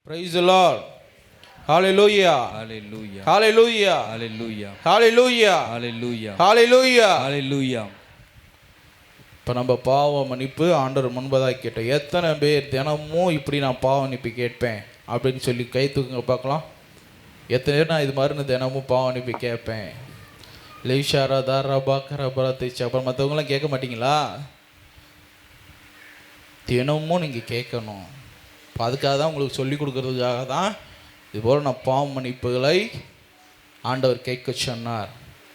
Praise the Lord. Hallelujah. Hallelujah. Hallelujah. Hallelujah. Hallelujah. Hallelujah. Hallelujah. Hallelujah. இப்போ நம்ம பாவ மன்னிப்பு ஆண்டவர் முன்பதாக கேட்டோம். எத்தனை பேர் தினமும் இப்படி நான் பாவ மன்னிப்பு கேட்பேன் அப்படின்னு சொல்லி கை தூக்குங்க பார்க்கலாம். எத்தனை பேர் நான் இது மாதிரி தினமும் பாவ மன்னிப்பு கேட்பேன்? லேஷாரா தாரா பாக்கரா பரத்திச்சு. அப்புறம் மற்றவங்களாம் கேட்க மாட்டீங்களா? தினமும் நீங்கள் கேட்கணும். இப்போ அதுக்காக தான் உங்களுக்கு சொல்லி கொடுக்கறதுக்காக தான் இதுபோல் நான் பாவ மன்னிப்புகளை ஆண்டவர் கேட்க சொன்னார்.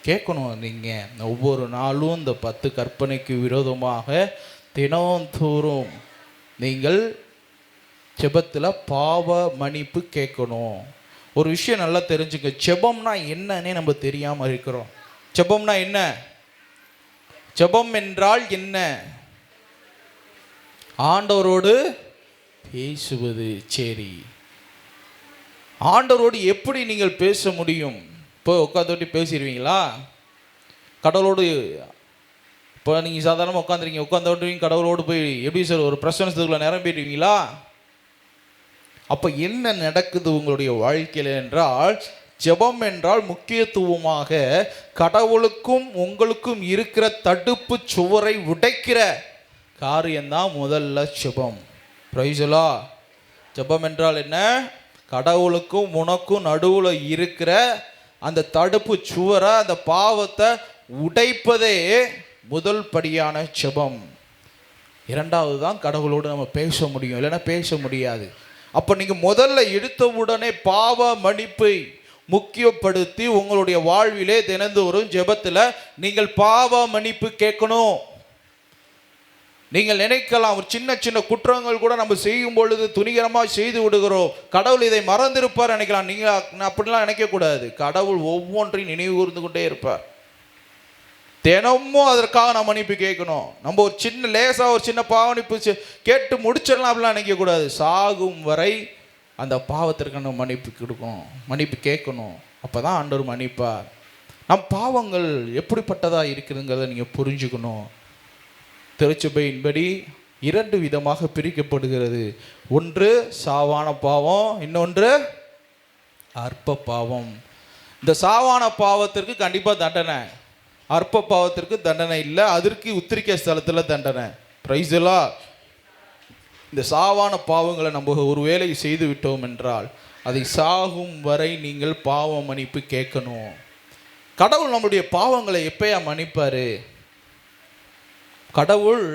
கேட்கணும். நீங்கள் ஒவ்வொரு நாளும் இந்த 10 கற்பனைக்கு விரோதமாக தினந்தோறும் நீங்கள் ஜெபத்தில் பாவ மன்னிப்பு கேட்கணும். ஒரு விஷயம் நல்லா தெரிஞ்சுக்க, ஜெபம்னா என்னன்னே நம்ம தெரியாமல் இருக்கிறோம். ஜெபம்னா என்ன? ஜெபம் என்றால் என்ன? ஆண்டவரோடு பேசுவது. சரி, ஆண்டவரோடு எப்படி நீங்கள் பேச முடியும்? இப்போ உட்காந்துட்டு பேசிடுவீங்களா? கடவுளோடு இப்போ நீங்கள் சாதாரணமாக உட்காந்துருக்கீங்க, உட்காந்துட்டு கடவுளோடு போய் எப்படி சார் ஒரு பிரசன்னத்துக்குள்ள நிரம்பிடுவீங்களா? அப்போ என்ன நடக்குது உங்களுடைய வாழ்க்கையில் என்றால், ஜெபம் என்றால் முக்கியத்துவமாக கடவுளுக்கும் உங்களுக்கும் இருக்கிற தடுப்பு சுவரை உடைக்கிற காரியம்தான் முதல்ல ஜெபம். Price the Lord. ஜெபம் என்றால் என்ன? கடவுளுக்கும் உனக்கும் நடுவில் இருக்கிற அந்த தடுப்பு சுவரை, அந்த பாவத்தை உடைப்பதே முதல் படியான ஜெபம். இரண்டாவது தான் கடவுளோடு நம்ம பேச முடியும், இல்லைன்னா பேச முடியாது. அப்போ நீங்கள் முதல்ல எடுத்தவுடனே பாவ மன்னிப்பை முக்கியப்படுத்தி உங்களுடைய வாழ்விலே தினந்தோறும் ஜெபத்தில் நீங்கள் பாவ மன்னிப்பு கேட்கணும். நீங்கள் நினைக்கலாம், ஒரு சின்ன சின்ன குற்றங்கள் கூட நம்ம செய்யும் பொழுது துணிகரமாக செய்து விடுகிறோம், கடவுள் இதை மறந்திருப்பார் நினைக்கலாம். நீங்கள் அப்படிலாம் நினைக்கக்கூடாது. கடவுள் ஒவ்வொன்றையும் நினைவு கூர்ந்து கொண்டே இருப்பார். தினமும் அதற்காக நான் மன்னிப்பு கேட்கணும். நம்ம ஒரு சின்ன லேசாக ஒரு சின்ன பாவனிப்பு கேட்டு முடிச்சிடலாம் அப்படிலாம் நினைக்கக்கூடாது. சாகும் வரை அந்த பாவத்திற்கு நம்ம மன்னிப்பு கொடுக்கணும், மன்னிப்பு கேட்கணும். அப்போ தான் ஆண்டவர் மன்னிப்பார். நம் பாவங்கள் எப்படிப்பட்டதாக இருக்குதுங்கிறத நீங்கள் புரிஞ்சுக்கணும். திருச்சபையின்படி 2 விதமாக பிரிக்கப்படுகிறது. ஒன்று சாவான பாவம், இன்னொன்று அற்ப பாவம். இந்த சாவான பாவத்திற்கு கண்டிப்பாக தண்டனை, அற்ப பாவத்திற்கு தண்டனை இல்லை. அதற்கு உத்திரிக்கை ஸ்தலத்தில் தண்டனை. Price the Lord. இந்த சாவான பாவங்களை நம்ம ஒரு வேளை செய்து விட்டோம் என்றால் அதை சாகும் வரை நீங்கள் பாவ மன்னிப்பு கேட்கணும். கடவுள் நம்முடைய பாவங்களை எப்பயா மன்னிப்பார்? கடவுள்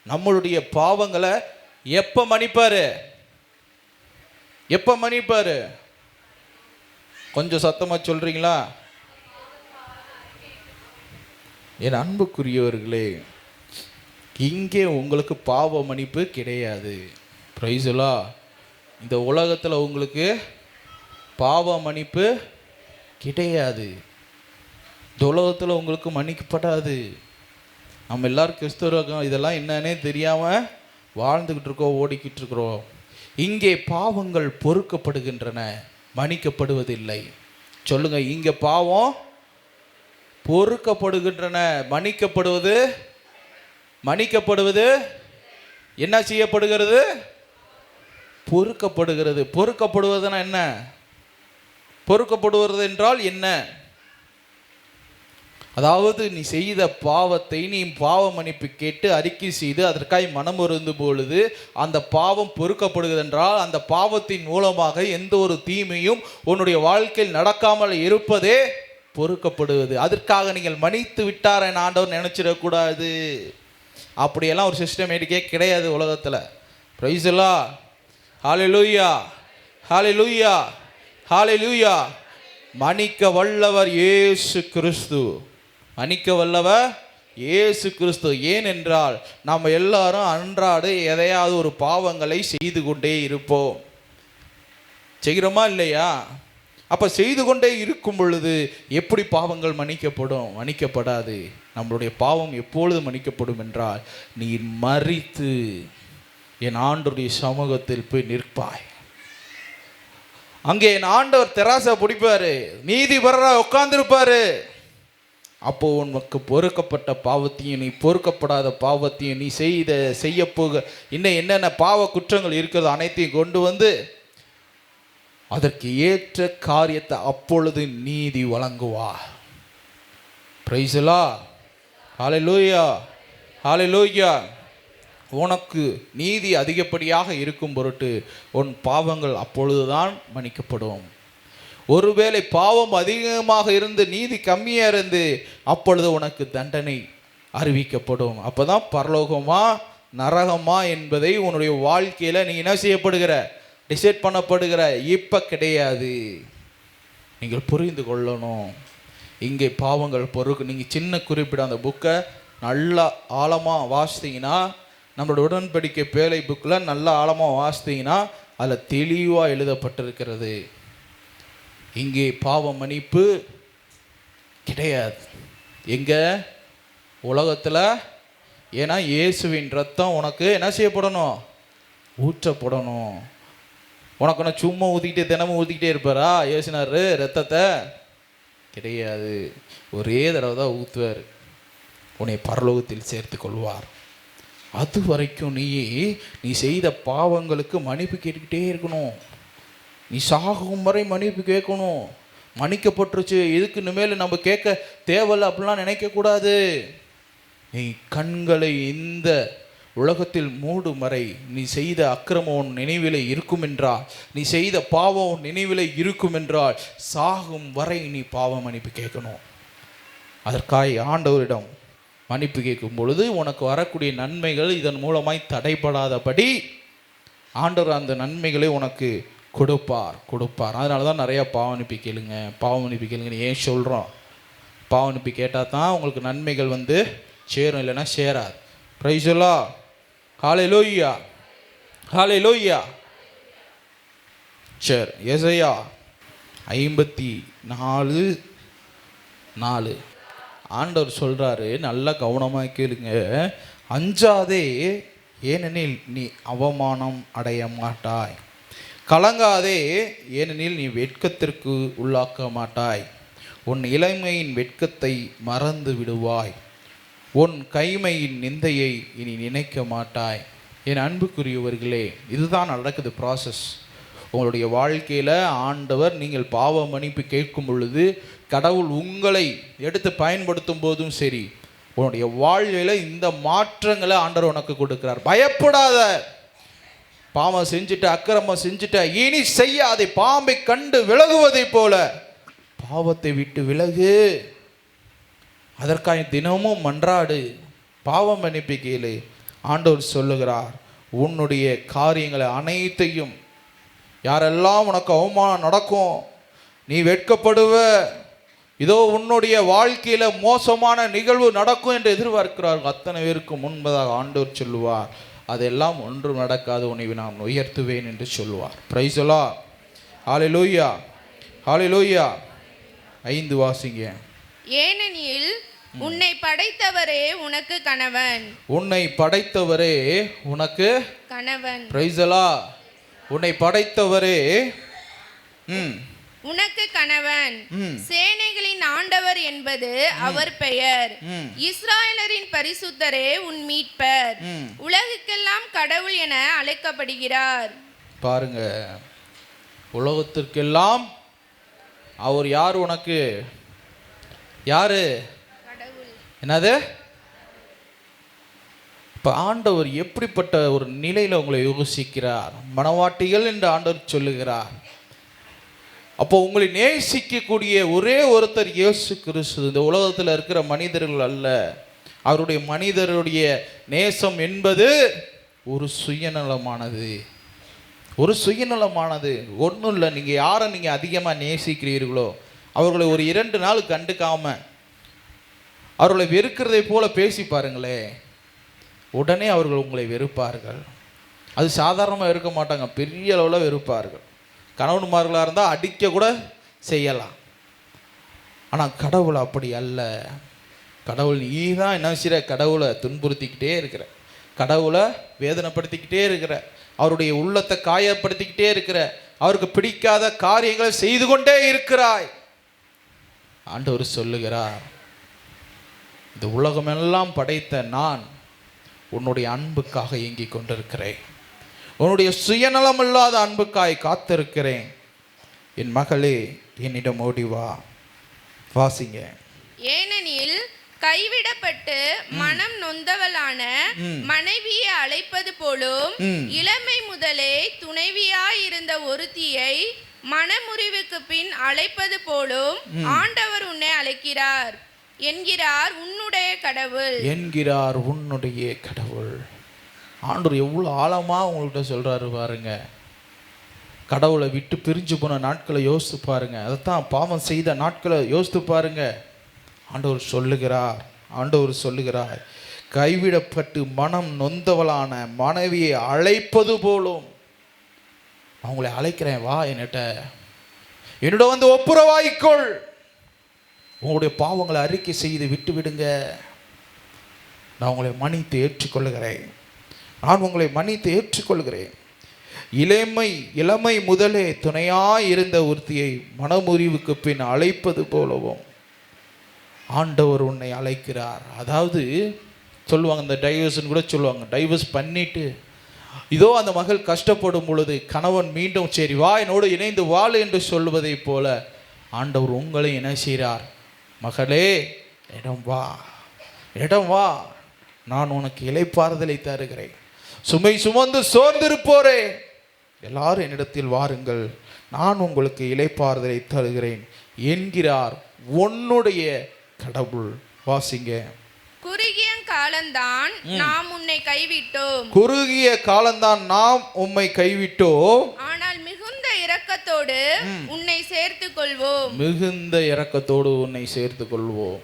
நம்மளுடைய பாவங்களை எப்போ மன்னிப்பார்? எப்போ மன்னிப்பார்? கொஞ்சம் சத்தமாக சொல்கிறீங்களா? என் அன்புக்குரியவர்களே, இங்கே உங்களுக்கு பாவ மன்னிப்பு கிடையாது. Price the Lord. இந்த உலகத்தில் உங்களுக்கு பாவ மன்னிப்பு கிடையாது. இந்த உலகத்தில் உங்களுக்கு மன்னிக்கப்படாது. நம்ம எல்லோரும் கிறிஸ்தவர்கள் இதெல்லாம் என்னன்னே தெரியாமல் வாழ்ந்துக்கிட்டு இருக்கோம், ஓடிக்கிட்டு இருக்கிறோம். இங்கே பாவங்கள் பொறுக்கப்படுகின்றன, மன்னிக்கப்படுவதில்லை. சொல்லுங்கள், இங்கே பாவம் பொறுக்கப்படுகின்றன, மன்னிக்கப்படுவது என்ன செய்யப்படுகிறது? பொறுக்கப்படுகிறது. பொறுக்கப்படுவதுன்னா என்ன? பொறுக்கப்படுவது என்றால் என்ன? அதாவது நீ செய்த பாவத்தை நீ பாவ மன்னிப்பு கேட்டு அறிக்கை செய்து அதற்காக மனம் வருந்தும் பொழுது அந்த பாவம் பொறுக்கப்படுகிறது என்றால், அந்த பாவத்தின் மூலமாக எந்த ஒரு தீமையும் உன்னுடைய வாழ்க்கையில் நடக்காமல் இருப்பதே பொறுக்கப்படுவது. அதற்காக நீங்கள் மன்னித்து விட்டார் என ஆண்டவர் நினைச்சிடக்கூடாது. அப்படியெல்லாம் ஒரு சிஸ்டமேட்டிக்கே கிடையாது உலகத்தில். Praise the lord. Hallelujah, hallelujah, hallelujah. மன்னிக்க வல்லவர் இயேசு கிறிஸ்து. மன்னிக்க வல்லவர் இயேசு கிறிஸ்து. ஏனென்றால் நாம் எல்லாரும் அன்றாடு எதையாவது ஒரு பாவங்களை செய்து கொண்டே இருப்போம். செய்கிறோமா இல்லையா? அப்போ செய்து கொண்டே இருக்கும் பொழுது எப்படி பாவங்கள் மன்னிக்கப்படும்? மன்னிக்கப்படாது. நம்மளுடைய பாவம் எப்பொழுது மன்னிக்கப்படும் என்றால், நீ மரித்து என் ஆண்டவருடைய சமூகத்தில் போய் நிற்பாய். அங்கே என் ஆண்டவர் தெராசை பிடிப்பாரு, நீதிபரராக உட்கார்ந்துருப்பாரு. அப்போ உனக்கு பொறுக்கப்பட்ட பாவத்தையும் நீ பொறுக்கப்படாத பாவத்தையும் நீ செய்ய போக இன்னும் என்னென்ன பாவ குற்றங்கள் இருக்கிறதோ அனைத்தையும் கொண்டு வந்து அதற்கு ஏற்ற காரியத்தை அப்பொழுது நீதி வழங்குவார். Praise the lord. Hallelujah, hallelujah. உனக்கு நீதி அதிகப்படியாக இருக்கும் பொருட்டு உன் பாவங்கள் அப்பொழுதுதான் மன்னிக்கப்படும். ஒருவேளை பாவம் அதிகமாக இருந்து நீதி கம்மியாக இருந்து அப்பொழுது உனக்கு தண்டனை அறிவிக்கப்படும். அப்போ தான் பரலோகமா நரகமா என்பதை உன்னுடைய வாழ்க்கையில் நீ என்ன செய்யப்படுகிற, டிசைட் பண்ணப்படுகிற. இப்போ கிடையாது. நீங்கள் புரிந்து கொள்ளணும். இங்கே பாவங்கள் பொறுக்கு. நீங்கள் சின்ன குறிப்பிட அந்த புக்கை நல்லா ஆழமாக வாசித்தீங்கன்னா, நம்மளோட உடன்படிக்கை பேழை புக்கில் நல்லா ஆழமாக வாசித்தீங்கன்னா அதில் தெளிவாக எழுதப்பட்டிருக்கிறது. இங்கே பாவ மன்னிப்பு கிடையாது. எங்கே? உலகத்தில். ஏன்னா இயேசுவின் ரத்தம் உனக்கு என்ன செய்யப்படணும்? ஊற்றப்படணும். உனக்கு நான் சும்மா ஊற்றிக்கிட்டே தினமும் ஊற்றிக்கிட்டே இருப்பாரா இயேசுனார் ரத்தத்தை? கிடையாது. ஒரே தடவை தான் ஊற்றுவார். உன்னை பரலோகத்தில் சேர்த்து கொள்வார். அது வரைக்கும் நீ செய்த பாவங்களுக்கு மன்னிப்பு கேட்டுக்கிட்டே இருக்கணும். நீ சாகும் வரை மன்னிப்பு கேட்கணும். மன்னிக்கப்பட்டுருச்சு, இதுக்கு இனிமேல் நம்ம கேட்க தேவையில்லை அப்படிலாம் நினைக்கக்கூடாது. நீ கண்களை இந்த உலகத்தில் மூடும் வரை நீ செய்த அக்கிரமம் உன் நினைவிலே இருக்கும் என்றால், நீ செய்த பாவம் உன் நினைவிலே இருக்கும் என்றால், சாகும் வரை நீ பாவ மன்னிப்பு கேட்கணும். அதற்காக ஆண்டவரிடம் மன்னிப்பு கேட்கும் பொழுது உனக்கு வரக்கூடிய நன்மைகள் இதன் மூலமாய் தடைபடாதபடி ஆண்டவர் அந்த நன்மைகளை உனக்கு கொடுப்பார். அதனால தான் நிறையா பாவ மன்னிப்பு கேளுங்கன்னு ஏன் சொல்கிறோம்? பாவ மன்னிப்பு கேட்டால் தான் உங்களுக்கு நன்மைகள் வந்து சேரும், இல்லைன்னா சேராது. Praise the lord. Hallelujah, hallelujah. சரி, எசையா 54:4 ஆண்டவர் சொல்கிறாரு, நல்லா கவனமாக கேளுங்க. அஞ்சாதே, ஏனெனில் நீ அவமானம் அடைய மாட்டாய். கலங்காதே, ஏனெனில் நீ வெட்கத்திற்கு உள்ளாக்க மாட்டாய். உன் இளமையின் வெட்கத்தை மறந்து விடுவாய். உன் கைமையின் நிந்தையை இனி நினைக்க மாட்டாய். என் அன்புக்குரியவர்களே, இதுதான் நடக்குது ப்ராசஸ் உங்களுடைய வாழ்க்கையில். ஆண்டவர் நீங்கள் பாவ மன்னிப்பு கேட்கும் பொழுது, கடவுள் உங்களை எடுத்து பயன்படுத்தும் போதும் சரி, உன்னுடைய வாழ்க்கையில் இந்த மாற்றங்களை ஆண்டவர் உனக்கு கொடுக்கிறார். பயப்படாத. பாவம் செஞ்சுட்ட, அக்கிரமம் செஞ்சுட்ட, இனி செய்யாதே. பாம்பை கண்டு விலகுவதை போல பாவத்தை விட்டு விலகு. அதற்காக தினமும் மன்றாடு, பாவம் மன்னிப்பு கேளு. ஆண்டவர் சொல்லுகிறார், உன்னுடைய காரியங்களை அனைத்தையும், யாரெல்லாம் உனக்கு அவமானம் நடக்கும், நீ வெட்கப்படுவ, இதோ உன்னுடைய வாழ்க்கையில் மோசமான நிகழ்வு நடக்கும் என்று எதிர்பார்க்கிறார்கள், அத்தனை பேருக்கு முன்பதாக ஆண்டவர் சொல்லுவார், அதெல்லாம் ஒன்றும் நடக்காது, உன்னை நான் உயர்த்துவேன் என்று சொல்லுவார். Price the lord. ஹல்லேலூயா, ஹல்லேலூயா. 5 வாசிங்க. ஏனெனில் உன்னை படைத்தவரே உனக்கு கணவன். உன்னை படைத்தவரே உனக்கு கணவன். Price the Lord. உன்னை படைத்தவரே உனக்கு கணவன். சேனைகளின் ஆண்டவர் என்பது அவர் பெயர். இஸ்ராயலரின் பரிசுத்தரே உன் மீட்பர். உலகுக்கெல்லாம் கடவுள் என அழைக்கப்படுகிறார். பாருங்க, உலகத்திற்கெல்லாம் அவர் யார்? உனக்கு யாரு? கடவுள். என்னது? இப்போ ஆண்டவர் எப்படிப்பட்ட ஒரு நிலையில் உங்களை யோசிக்கிறார்? மனவாட்டிகள் என்று ஆண்டவர் சொல்லுகிறார். அப்போ உங்களை நேசிக்கக்கூடிய ஒரே ஒருத்தர் இயேசு கிறிஸ்து. இந்த உலகத்தில் இருக்கிற மனிதர்கள் அல்ல. அவருடைய மனிதருடைய நேசம் என்பது ஒரு சுயநலமானது. ஒன்றும் இல்லை. நீங்கள் யாரை நீங்கள் அதிகமாக நேசிக்கிறீர்களோ அவர்களை ஒரு 2 நாள் கண்டுக்காமல் அவர்களை வெறுக்கிறதை போல பேசி பாருங்களே, உடனே அவர்கள் உங்களை வெறுப்பார்கள். அது சாதாரணமாக இருக்க மாட்டாங்க, பெரிய அளவில் வெறுப்பார்கள். கணவன்மார்களாக இருந்தால் அடிக்க கூட செய்யலாம். ஆனால் கடவுள் அப்படி அல்ல. கடவுள் நீ தான் என்ன செய்கிற? கடவுளை துன்புறுத்திக்கிட்டே இருக்கிற, கடவுளை வேதனைப்படுத்திக்கிட்டே இருக்கிற, அவருடைய உள்ளத்தை காயப்படுத்திக்கிட்டே இருக்கிற, அவருக்கு பிடிக்காத காரியங்களை செய்து கொண்டே இருக்கிறாய். ஆண்டவர் சொல்லுகிறார், இந்த உலகமெல்லாம் படைத்த நான் உன்னுடைய அன்புக்காக ஏங்கிக் கொண்டிருக்கிறேன். உன்னுடைய சுயநலமில்லாத அன்புக்காய் காத்திருக்கிறேன். என் மகளே என்னிடம் ஓடி வா. வாசிங்க. ஏனெனில் கைவிடப்பட்டு மனம் நொந்தவளான மனைவியை அழைப்பது போலும் இளமை முதலே துணைவியாயிருந்த ஒருத்தியை மனமுறிவுக்கு பின் அழைப்பது போலும் ஆண்டவர் உன்னை அழைக்கிறார் என்கிறார் உன்னுடைய கடவுள். என்கிறார் உன்னுடைய கடவுள். ஆண்டவர் எவ்வளோ ஆழமாக உங்கள்கிட்ட சொல்கிறாரு பாருங்க. கடவுளை விட்டு பிரிஞ்சு போன நாட்களை யோசித்து பாருங்க. அதைத்தான் பாவம் செய்த நாட்களை யோசித்து பாருங்க. ஆண்டவர் சொல்லுகிறார் கைவிடப்பட்டு மனம் நொந்தவளான மனைவியை அழைப்பது போலும். அவங்களை அழைக்கிறேன், வா என்னிட வந்து ஒப்புரவாய்க்கொள். உங்களுடைய பாவங்களை அறிக்கை செய்து விட்டு விடுங்க. நான் உங்களை மன்னித்து ஏற்றுக்கொள்கிறேன். நான் உங்களை மன்னித்து ஏற்றுக்கொள்கிறேன். இளமை முதலே துணையாய் இருந்த ஒருத்தியை மனமுறிவுக்கு பின் அழைப்பது போலவும் ஆண்டவர் உன்னை அழைக்கிறார். அதாவது சொல்லுவாங்க, இந்த டைவர்ஸ்ன்னு கூட சொல்லுவாங்க, டைவர்ஸ் பண்ணிட்டு இதோ அந்த மகள் கஷ்டப்படும் பொழுது கணவன் மீண்டும் சரி வா என்னோடு இணைந்து வாழு என்று சொல்வதை போல ஆண்டவர் உங்களை என்ன செய்கிறார்? மகளே இடம் வா, நான் உனக்கு இளைப்பாறுதலை தருகிறேன். சுமை சுமந்து சோர்ந்திருப்போரே எல்லாரும் என்னிடத்தில் வாருங்கள், நான் உங்களுக்கு இளைப்பாறுதலை தருகிறேன் என்கிறார் உன்னுடைய கடவுள். வாசிங்க. குறுகிய காலம்தான் நாம் உன்னை கைவிட்டோம். குறுகிய காலம்தான் நாம் உம்மை கைவிட்டோம். ஆனால் மிகுந்த இரக்கத்தோடு உன்னை சேர்த்துக் கொள்வோம். மிகுந்த இரக்கத்தோடு உன்னை சேர்த்துக் கொள்வோம்.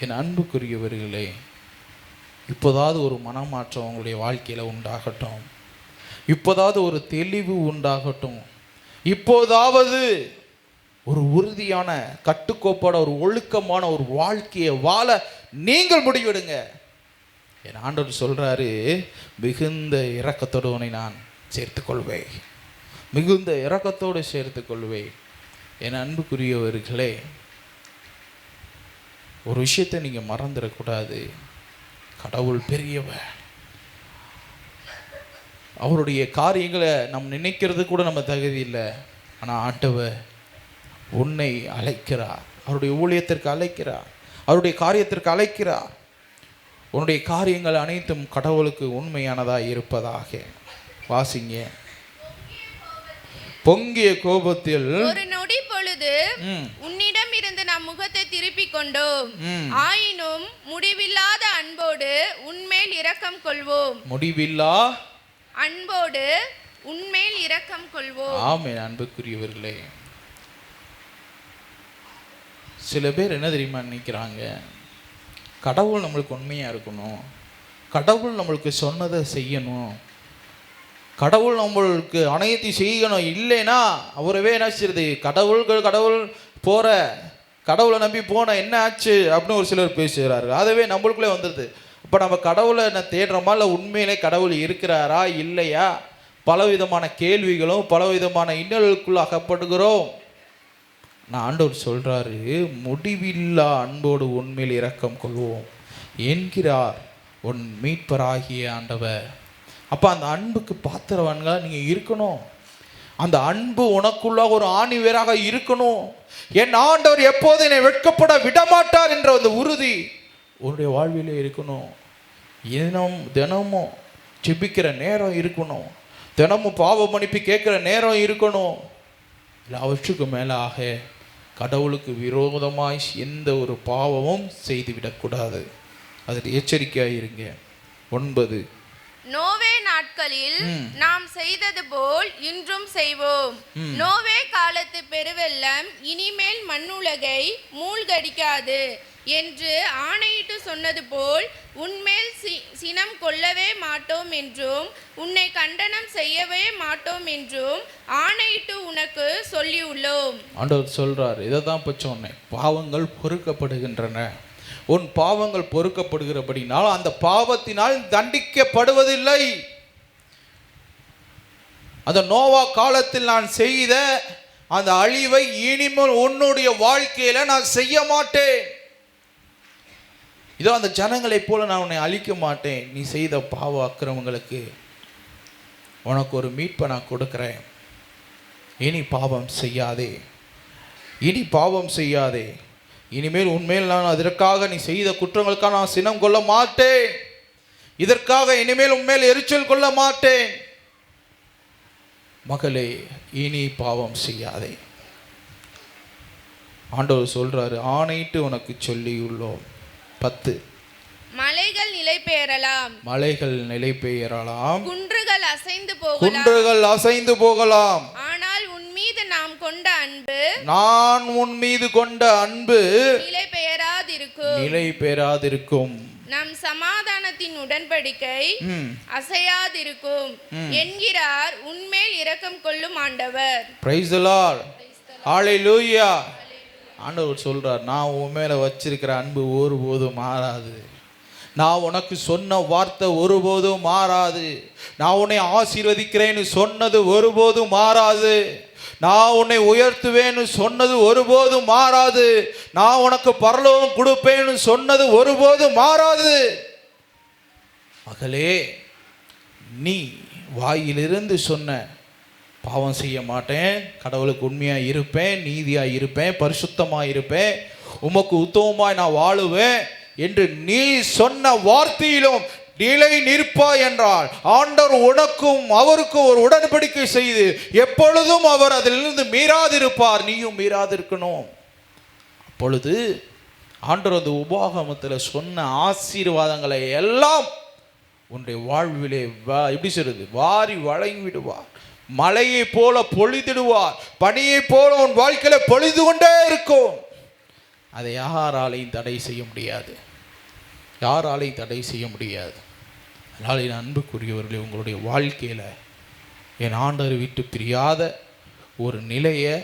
என் அன்புக்குரியவர்களே, இப்போதாவது ஒரு மனமாற்றம் உங்களுடைய வாழ்க்கையில் உண்டாகட்டும். இப்போதாவது ஒரு தெளிவு உண்டாகட்டும். இப்போதாவது ஒரு உறுதியான கட்டுக்கோப்பான ஒரு ஒழுக்கமான ஒரு வாழ்க்கையை வாழ நீங்கள் முடிவெடுங்க. என் ஆண்டவர் சொல்றாரு, மிகுந்த இரக்கத்தோடு உன்னை நான் சேர்த்துக்கொள்வேன். மிகுந்த இரக்கத்தோடு சேர்த்துக்கொள்வேன். என் அன்புக்குரியவர்களே, ஒரு விஷயத்தை நீங்கள் மறந்துடக்கூடாது. கடவுள் பெரியவர். அவருடைய காரியங்களை நம்ம நினைக்கிறது கூட நம்ம தகுதி இல்லை. ஆனால் ஆண்டவர் உன்னை அழைக்கிறார். அவருடைய ஊழியத்திற்கு அழைக்கிறார். அவருடைய காரியத்திற்கு அழைக்கிறார். உன்னுடைய காரியங்கள் அனைத்தும் கடவுளுக்கு உண்மையானதாக இருப்பதாக. வாசிங்க. பொங்கிய கோபத்தில் ஒரு நொடி பொழுது உன்னிடம் இருந்து நம் முகத்தை திருப்பிக் கொண்டோம். ஆயினும் முடிவில்லாத அன்போடு உன்மேல் இரக்கம் கொள்வோம். முடிவில்லா அன்போடு உன்மேல் இரக்கம் கொள்வோம். ஆமென். அன்புக்குரியவர்களே, சில பேர் என்ன தெரியுமா நினைக்கிறாங்க, கடவுள் நம்மளுக்கு உண்மையாக இருக்கணும், கடவுள் நம்மளுக்கு சொன்னதை செய்யணும், கடவுள் நம்மளுக்கு அனைத்தையும் செய்யணும், இல்லைன்னா அவரவே என்ன செய்யுது, கடவுள் போகிற கடவுளை நம்பி போன என்ன ஆச்சு அப்படின்னு ஒரு சிலர் பேசுகிறாரு. அதுவே நம்மளுக்குள்ளே வந்துடுது. இப்போ நம்ம கடவுளை என்ன தேடுறோமா, இல்லை உண்மையிலே கடவுள் இருக்கிறாரா இல்லையா, பலவிதமான கேள்விகளும் பலவிதமான இன்னல்களுக்குள்ள அகப்படுகிறோம். நான் ஆண்டவர் சொல்கிறாரு, முடிவில்லா அன்போடு உண்மையில் இரக்கம் கொள்வோம் என்கிறார் உன் மீட்பராகிய ஆண்டவர். அப்போ அந்த அன்புக்கு பாத்திரவான்களாக நீங்கள் இருக்கணும். அந்த அன்பு உனக்குள்ளாக ஒரு ஆணி வேறாக இருக்கணும். என் ஆண்டவர் எப்போது என்னை வெட்கப்பட விடமாட்டார் என்ற அந்த உறுதி உன்னுடைய வாழ்விலே இருக்கணும். தினமும் ஜெபிக்கிற நேரம் இருக்கணும். தினமும் பாவ மன்னிப்பு கேட்குற நேரம் இருக்கணும். எல்லாவற்றுக்கும் மேலாக கடவுளுக்கு விரோதமாய் எந்த ஒரு பாவமும் செய்துவிடக்கூடாது. அதில் எச்சரிக்கையாக இருங்க. 9, நோவே நாட்களில் நாம் செய்தது போல் இன்றும் செய்வோம். நோவே காலத்து பெருவெள்ளம் இனிமேல் மண்ணுலகை மூழ்கடிக்காது என்று ஆணையிட்டு சொன்னது போல் உன்மேல் சினம் கொள்ளவே மாட்டோம் என்றும் உன்னை கண்டனம் செய்யவே மாட்டோம் என்றும் ஆணையிட்டு உனக்கு சொல்லியுள்ளோம். ஆண்டவர் சொல்றார், இதை தான் இப்போ சொன்னேன், பாவங்கள் பொறுக்கப்படுகின்றன. உன் பாவங்கள் பொறுக்கப்படுகிறபடினால் அந்த பாவத்தினால் தண்டிக்கப்படுவதில்லை. அந்த நோவா காலத்தில் நான் செய்த அந்த அழிவை இனிமேல் உன்னுடைய வாழ்க்கையில நான் செய்ய மாட்டேன். இதோ அந்த ஜனங்களைப் போல நான் உன்னை அழிக்க மாட்டேன். நீ செய்த பாவ அக்கிரமங்களுக்கு உனக்கு ஒரு மீட்பை நான் கொடுக்குறேன். இனி பாவம் செய்யாதே, இனி பாவம் செய்யாதே. இனிமேல் உன்மேல் நான் அதற்காக நீ செய்த குற்றங்களுக்காக நான் சினம் கொள்ள மாட்டேன். இதற்காக இனிமேல் உன்மேல் எரிச்சல் கொள்ள மாட்டேன். மகளே, இனி பாவம் செய்யாதே. ஆண்டவர் சொல்றாரு, ஆணையிட்டு உனக்கு சொல்லியுள்ளோம். 10 மலைகள் நிலை பெயரலாம், மலைகள் நிலை பெயரலாம், குன்றுகள் அசைந்து போகலாம், குன்றுகள் அசைந்து போகலாம். ஆனால் உன் மீது நாம் கொண்ட அன்பு, நான் உன் மீது கொண்ட அன்பு நிலை பெயராதிருக்கும். நிலை பெறாதிருக்கும். நம் சமாதானத்தின் உடன்படிக்கை அசையாதிருக்கும் என்கிறார் உன்மேல் இரக்கம் கொள்ளும் ஆண்டவர். Praise the lord. ஹalleluya. ஆண்டவர் சொல்றார், நான் உன் மேல வச்சிருக்கிற அன்பு ஒருபோதும் மாறாது. நான் உனக்கு சொன்ன வார்த்தை ஒருபோதும் மாறாது. நான் உன்னை ஆசீர்வதிக்கிறேன்னு சொன்னது ஒருபோதும் மாறாது. நான் உன்னை உயர்த்துவேன்னு சொன்னது ஒருபோதும் மாறாது. நான் உனக்கு பரலோகம் கொடுப்பேன்னு சொன்னது ஒருபோதும் மாறாது. மகளே, நீ வாயிலிருந்து சொன்ன பாவம் செய்ய மாட்டேன், கடவுளுக்கு உண்மையாக இருப்பேன், நீதியாக இருப்பேன், பரிசுத்தமாக இருப்பேன், உமக்கு உத்தமமாய் நான் வாழுவேன் என்று நீ சொன்ன வார்த்தையிலும் நிலை நிற்பாய் என்றால் ஆண்டவர் உனக்கும் அவருக்கும் ஒரு உடன்படிக்கை செய்து எப்பொழுதும் அவர் அதிலிருந்து மீறாதிருப்பார், நீயும் மீறாதிருக்கணும். அப்பொழுது ஆண்டவர் அந்த உபாகமத்தில் சொன்ன ஆசீர்வாதங்களை எல்லாம் உன்னுடைய வாழ்விலே எப்படி சொல்றது, வாரி வழங்கி விடுவார். மலையை போல பொழிதிடுவார், பனியை போல உன் வாழ்க்கையில பொழிந்து கொண்டே இருக்கும். அதை யாராலையும் தடை செய்ய முடியாது, யாராலையும் தடை செய்ய முடியாது. அதனால் என் அன்புக்குரியவர்களே, உங்களுடைய வாழ்க்கையில் என் ஆண்டவர் விட்டு பிரியாத ஒரு நிலையை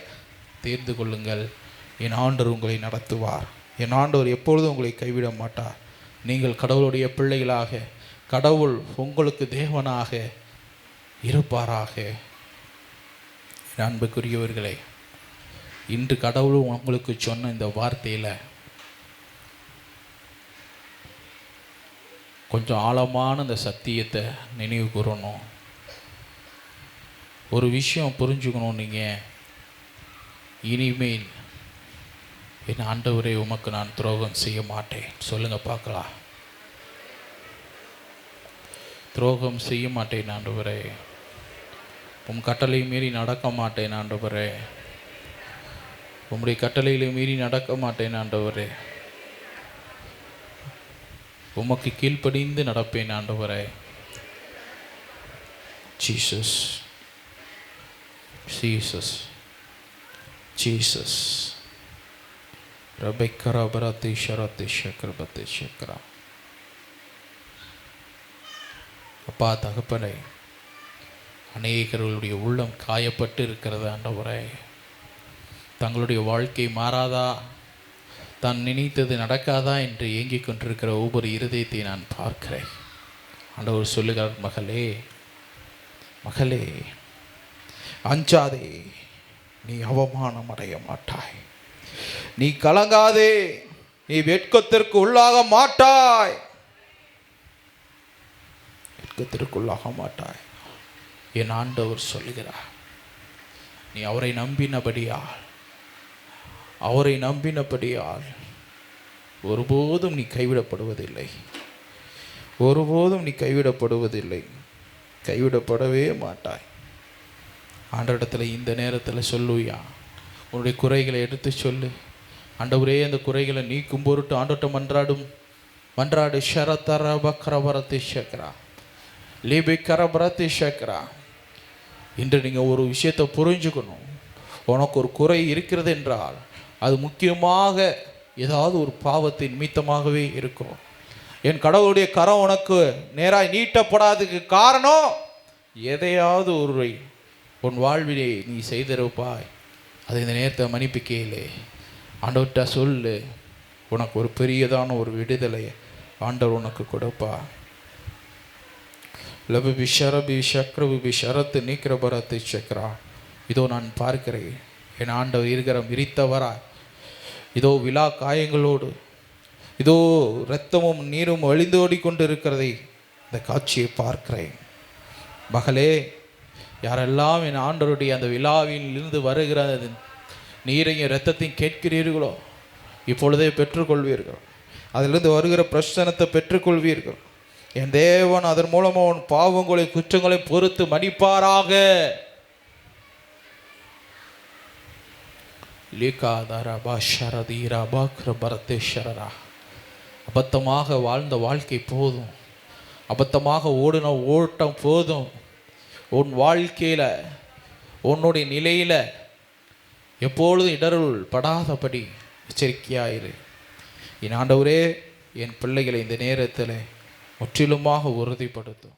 தேர்ந்து கொள்ளுங்கள். என் ஆண்டவர் உங்களை நடத்துவார். என் ஆண்டவர் எப்பொழுதும் உங்களை கைவிட மாட்டார். நீங்கள் கடவுளுடைய பிள்ளைகளாக, கடவுள் உங்களுக்கு தேவனாக இருப்பாராக. என் அன்புக்குரியவர்களே, இன்று கடவுள் உங்களுக்கு சொன்ன இந்த வார்த்தையில் கொஞ்சம் ஆழமான இந்த சத்தியத்தை நினைவு கூறணும். ஒரு விஷயம் புரிஞ்சுக்கணும். நீங்கள் இனிமேல் என் ஆண்டவரே உமக்கு நான் துரோகம் செய்ய மாட்டேன் சொல்லுங்க பார்க்கலாம். துரோகம் செய்ய மாட்டேன் ஆண்டவரே, உம் கட்டளை மீறி நடக்க மாட்டேன் ஆண்டவரே, உம்முடைய கட்டளைகளை மீறி நடக்க மாட்டேன் ஆண்டவரே, உமக்கு கீழ்ப்படிந்து நடப்பேன் ஆண்டவரே. Jesus, Jesus, Jesus. ரபைக்கரா பரத்தி ஷரத்தி சக்கரபத்தி சக்கரா. அப்பா தகப்பனே, அநேகர்களுடைய உள்ளம் காயப்பட்டு இருக்கிறது ஆண்டவரே. தங்களுடைய வாழ்க்கை மாறாதா, தான் நினைத்தது நடக்காதா என்று ஏங்கிக் கொண்டிருக்கிற ஒவ்வொரு இருதயத்தை நான் பார்க்கிறேன். ஆண்டவர் சொல்லுகிறார், மகளே, மகளே, அஞ்சாதே, நீ அவமானம் அடைய மாட்டாய். நீ கலங்காதே, நீ வெட்கத்திற்கு உள்ளாக மாட்டாய், வெட்கத்திற்குள்ளாக மாட்டாய். என் ஆண்டவர் சொல்லுகிறார், நீ அவரை நம்பினபடியால், அவரை நம்பினபடியால் ஒருபோதும் நீ கைவிடப்படுவதில்லை, ஒருபோதும் நீ கைவிடப்படுவதில்லை, கைவிடப்படவே மாட்டாய். ஆண்டவரிடத்தில் இந்த நேரத்தில் சொல்லுயா, உன்னுடைய குறைகளை எடுத்து சொல்லு. ஆண்டவரே, அந்த குறைகளை நீக்கும் பொருட்டு ஆண்டவர்கிட்ட மன்றாடு. ஷரத்தர பக்கரபரத்தி சக்கரா லீபி கரபரத்தி சக்கரா. இன்று நீங்கள் ஒரு விஷயத்தை புரிஞ்சுக்கணும். உனக்கு ஒரு குறை இருக்கிறது என்றால் அது முக்கியமாக ஏதாவது ஒரு பாவத்தின் நிமித்தமாகவே இருக்கும். என் கடவுளுடைய கரம் உனக்கு நேராக நீட்டப்படாததுக்கு காரணம் எதையாவது ஒரு உன் வாழ்விலே நீ செய்திருப்பாய். அது இந்த நேரத்தை மன்னிப்பு கேளு, ஆண்டவர்கிட்ட சொல்லு. உனக்கு ஒரு பெரியதான ஒரு விடுதலை ஆண்டவர் உனக்கு கொடுப்பா. லபி ஷரபி சக்ரபி ஷரத்து நீக்கிற பரத்து சக்கரா. இதோ நான் பார்க்கிறேன், என் ஆண்டவர் இருக்கிற விரித்தவரா, இதோ விழா காயங்களோடு, இதோ இரத்தமும் நீரும் வழிந்தோடி கொண்டு இருக்கிறதை இந்த காட்சியை பார்க்கிறேன். மகளே, யாரெல்லாம் என் ஆண்டவருடைய அந்த விழாவில் இருந்து வருகிற நீரையும் இரத்தத்தையும் கேட்கிறீர்களோ இப்பொழுதே பெற்றுக்கொள்வீர்கள். அதிலிருந்து வருகிற பிரசனத்தை பெற்றுக்கொள்வீர்கள். என் தேவன் அதன் மூலமாக உன் பாவங்களை குற்றங்களை பொறுத்து மன்னிப்பாராக. அபத்தமாக வாழ்ந்த வாழ்க்கை போதும், அபத்தமாக ஓடின ஓட்டம் போதும். உன் வாழ்க்கையில் உன்னுடைய நிலையில் எப்பொழுதும் இடருள் படாதபடி எச்சரிக்கையாயிரு. என் ஆண்டவரே, என் பிள்ளைகளை இந்த நேரத்தில் முற்றிலுமாக உறுதிப்படுத்தும்.